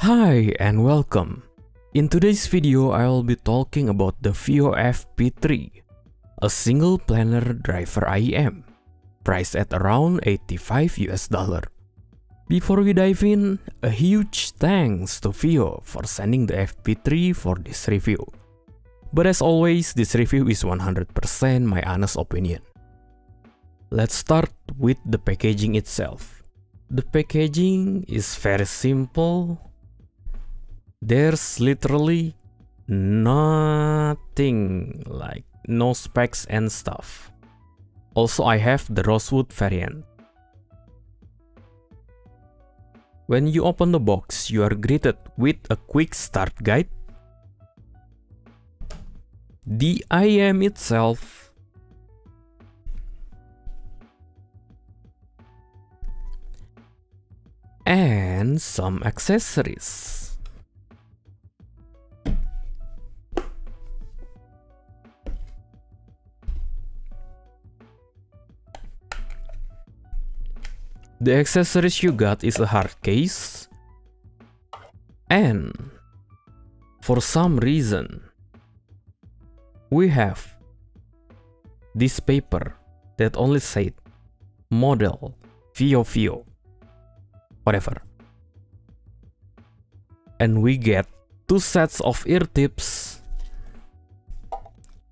Hi and welcome. In today's video, I will be talking about the Vio FP3, a single planar driver IEM, priced at around $85. Before we dive in, a huge thanks to Vio for sending the FP3 for this review. But as always, this review is 100% my honest opinion. Let's start with the packaging itself. The packaging is very simple. There's literally nothing, like no specs and stuff. Also, I have the Rosewood variant. When you open the box, you are greeted with a quick start guide, the IEM itself, and some accessories. The accessories you got is a hard case, and for some reason, we have this paper that only said model Vio, whatever. And we get 2 sets of ear tips.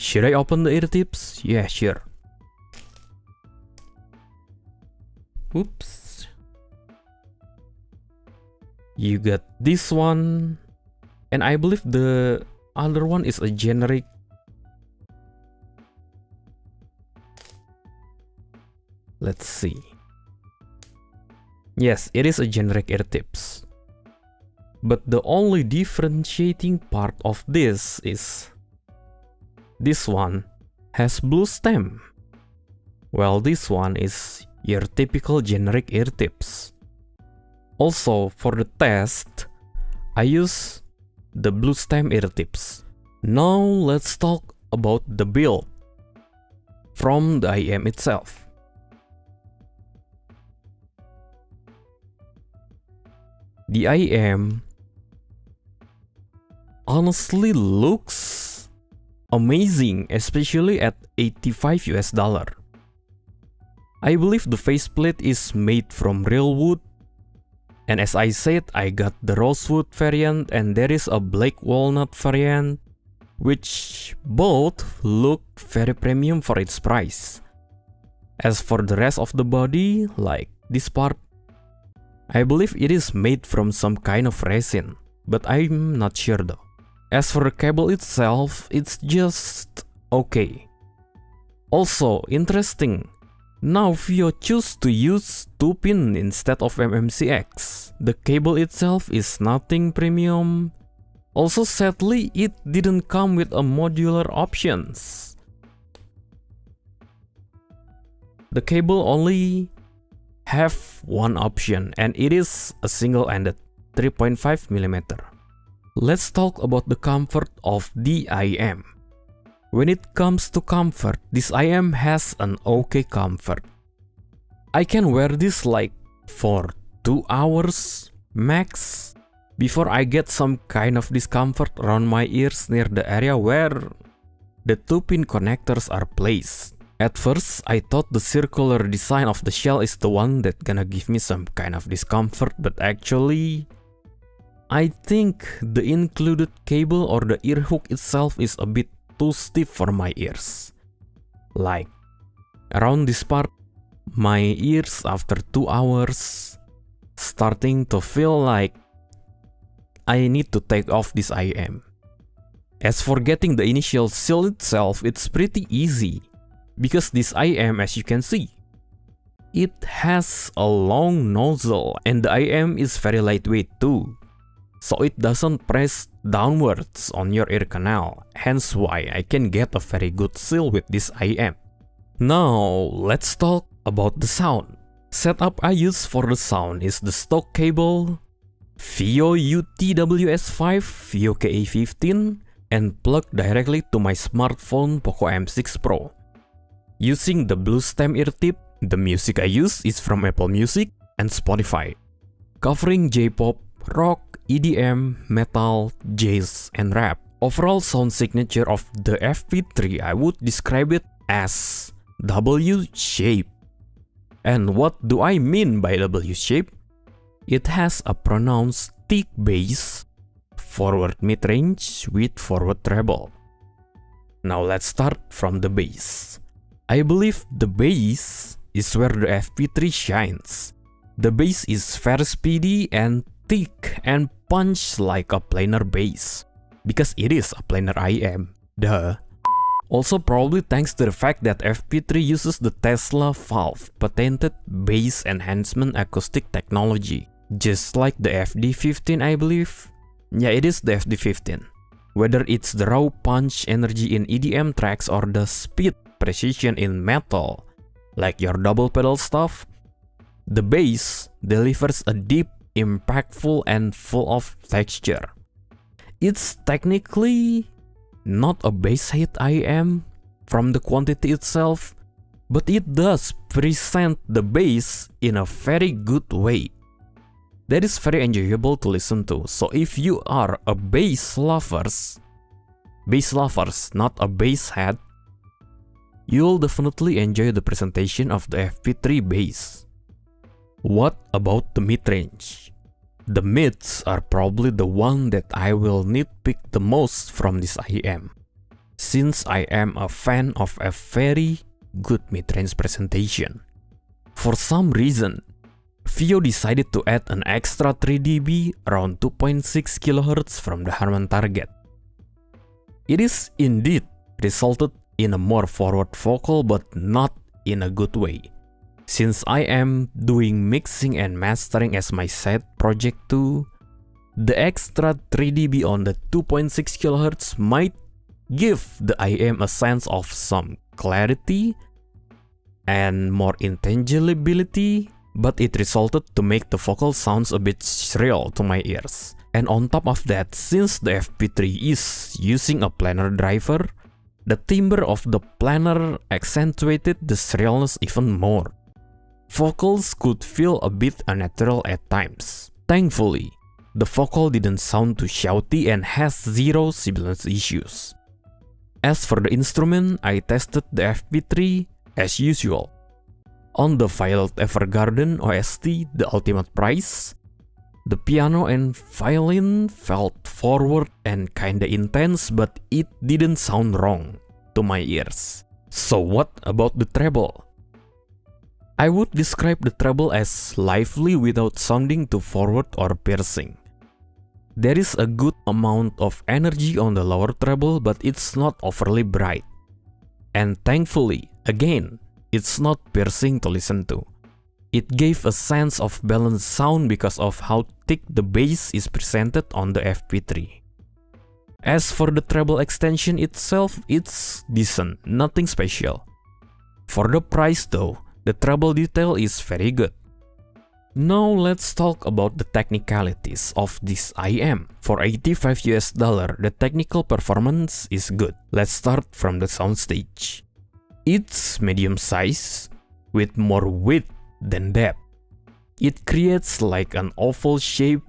Should I open the ear tips? Yeah, sure. Oops. You got this one, and I believe the other one is a generic. Let's see. Yes, it is a generic ear tips. But the only differentiating part of this is this one has blue stem, while this one is your typical generic ear tips. Also, for the test, I use the blue stem ear tips. Now let's talk about the build from the IEM itself. The IEM honestly looks amazing, especially at $85. I believe the faceplate is made from real wood, and as I said, I got the Rosewood variant and there is a black walnut variant, which both look very premium for its price. As for the rest of the body, like this part, I believe it is made from some kind of resin, but I'm not sure though. As for the cable itself, it's just okay. Also, interesting. Now Vio choose to use 2-pin instead of MMCX. The cable itself is nothing premium. Also, sadly, it didn't come with a modular options. The cable only have one option, and it is a single-ended 3.5mm. Let's talk about the comfort of the IEM. When it comes to comfort, this IEM has an okay comfort. I can wear this like for 2 hours max before I get some kind of discomfort around my ears near the area where the 2-pin connectors are placed. At first, I thought the circular design of the shell is the one that gonna give me some kind of discomfort, but actually, I think the included cable or the ear hook itself is a bit too stiff for my ears. Like, around this part, my ears after 2 hours starting to feel like I need to take off this IEM. As for getting the initial seal itself, it's pretty easy, because this IEM, as you can see, it has a long nozzle and the IEM is very lightweight too. So it doesn't press downwards on your ear canal, hence why I can get a very good seal with this IEM. Now, let's talk about the sound. Setup I use for the sound is the stock cable, Vio UTWS5, Vio KA15, and plugged directly to my smartphone Poco M6 Pro. Using the blue stem ear tip, the music I use is from Apple Music and Spotify, covering J-pop, rock, EDM, metal, jazz, and rap. Overall sound signature of the FP3, I would describe it as W shape. And what do I mean by W shape? It has a pronounced thick bass, forward mid-range with forward treble. Now let's start from the bass. I believe the bass is where the FP3 shines. The bass is very speedy and thick and punch like a planar bass, because it is a planar IM, duh. Also probably thanks to the fact that FP3 uses the Tesla Valve patented bass enhancement acoustic technology, just like the FD15 I believe. Yeah, it is the FD15. Whether it's the raw punch energy in EDM tracks or the speed precision in metal, like your double pedal stuff, the bass delivers a deep, impactful, and full of texture. It's technically not a bass hit IM from the quantity itself, but it does present the bass in a very good way. That is very enjoyable to listen to. So if you are a bass lovers, not a bass head, you'll definitely enjoy the presentation of the FP3 bass. What about the mid-range? The mids are probably the one that I will nitpick the most from this IM, since I am a fan of a very good mid-range presentation. For some reason, Vio decided to add an extra 3 dB around 2.6 kHz from the Harman target. It is indeed resulted in a more forward vocal, but not in a good way. Since I am doing mixing and mastering as my side project too, the extra 3 dB on the 2.6 kHz might give the IM a sense of some clarity and more intelligibility, but it resulted to make the vocal sounds a bit shrill to my ears. And on top of that, since the FP3 is using a planar driver, the timbre of the planar accentuated the shrillness even more. Vocals could feel a bit unnatural at times. Thankfully, the vocal didn't sound too shouty and has zero sibilance issues. As for the instrument, I tested the FP3 as usual. On the Violet Evergarden OST, the ultimate prize, the piano and violin felt forward and kinda intense, but it didn't sound wrong to my ears. So what about the treble? I would describe the treble as lively without sounding too forward or piercing. There is a good amount of energy on the lower treble, but it's not overly bright. And thankfully, again, it's not piercing to listen to. It gave a sense of balanced sound because of how thick the bass is presented on the FP3. As for the treble extension itself, it's decent, nothing special. For the price though, the treble detail is very good. Now let's talk about the technicalities of this IM. For $85, the technical performance is good. Let's start from the soundstage. It's medium size with more width than depth. It creates like an oval shape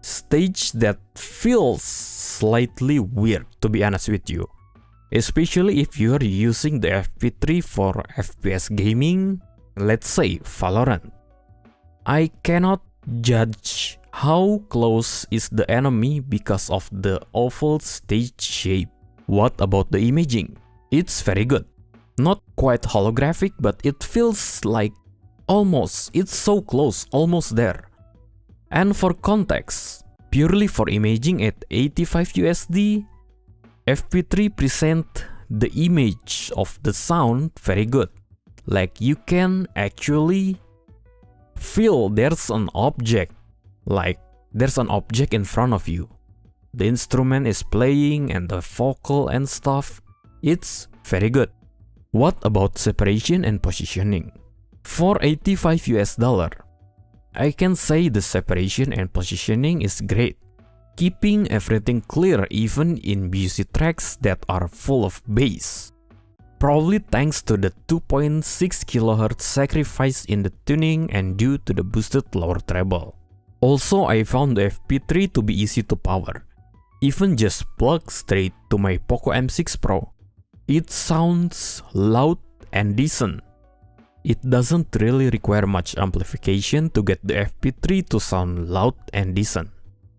stage that feels slightly weird, to be honest with you. Especially if you are using the FP3 for FPS gaming, let's say Valorant. I cannot judge how close is the enemy because of the oval stage shape. What about the imaging? It's very good. Not quite holographic, but it feels like almost, it's so close, almost there. And for context, purely for imaging at $85, FP3 present the image of the sound very good. Like you can actually feel there's an object, like there's an object in front of you. The instrument is playing and the vocal and stuff. It's very good. What about separation and positioning? For $85, I can say the separation and positioning is great, keeping everything clear even in busy tracks that are full of bass. Probably thanks to the 2.6 kHz sacrifice in the tuning and due to the boosted lower treble. Also, I found the FP3 to be easy to power. Even just plug straight to my Poco M6 Pro, it sounds loud and decent. It doesn't really require much amplification to get the FP3 to sound loud and decent.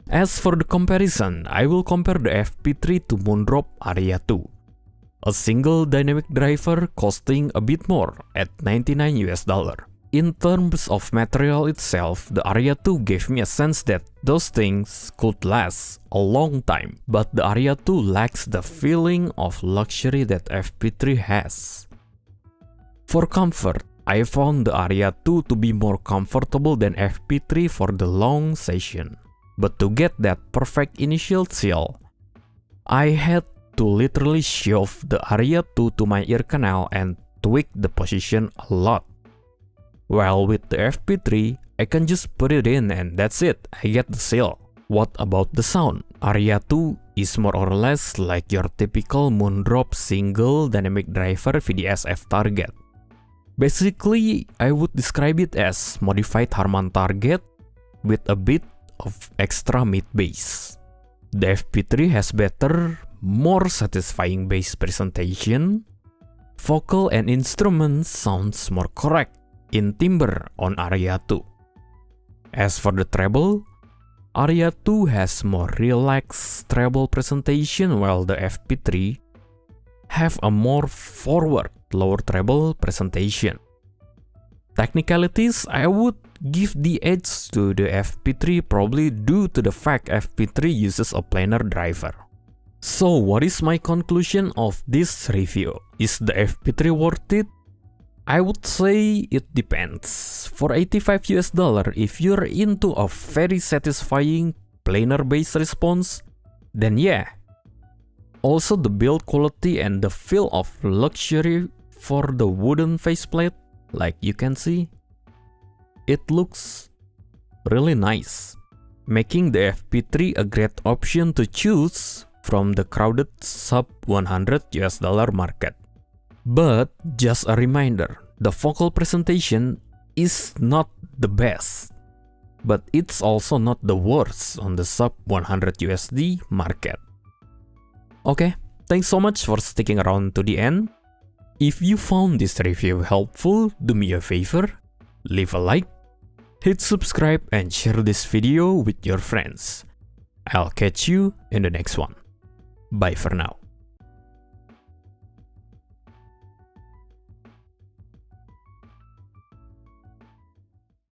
As for the comparison, I will compare the FP3 to Moondrop Aria 2, a single dynamic driver costing a bit more at $99. In terms of material itself, the Aria 2 gave me a sense that those things could last a long time, but the Aria 2 lacks the feeling of luxury that FP3 has. For comfort, I found the Aria 2 to be more comfortable than FP3 for the long session. But to get that perfect initial chill, I had to literally shove the Aria 2 to my ear canal and tweak the position a lot. While with the FP3, I can just put it in and that's it, I get the chill. What about the sound? Aria 2 is more or less like your typical Moondrop single dynamic driver VDSF target. Basically, I would describe it as modified Harman target with a bit of extra mid bass. The FP3 has better, more satisfying bass presentation. Vocal and instrument sounds more correct in timbre on Aria 2. As for the treble, Aria 2 has more relaxed treble presentation while the FP3 have a more forward lower treble presentation. Technicalities, I would give the edge to the FP3 probably due to the fact FP3 uses a planar driver. So what is my conclusion of this review? Is the FP3 worth it? I would say it depends. For $85, if you're into a very satisfying planar bass response, then yeah. Also the build quality and the feel of luxury for the wooden faceplate, like you can see, it looks really nice, making the FP3 a great option to choose from the crowded sub $100 market. But just a reminder, the vocal presentation is not the best, but it's also not the worst on the sub $100 market. Okay, thanks so much for sticking around to the end. If you found this review helpful, do me a favor, leave a like, hit subscribe and share this video with your friends. I'll catch you in the next one. Bye for now.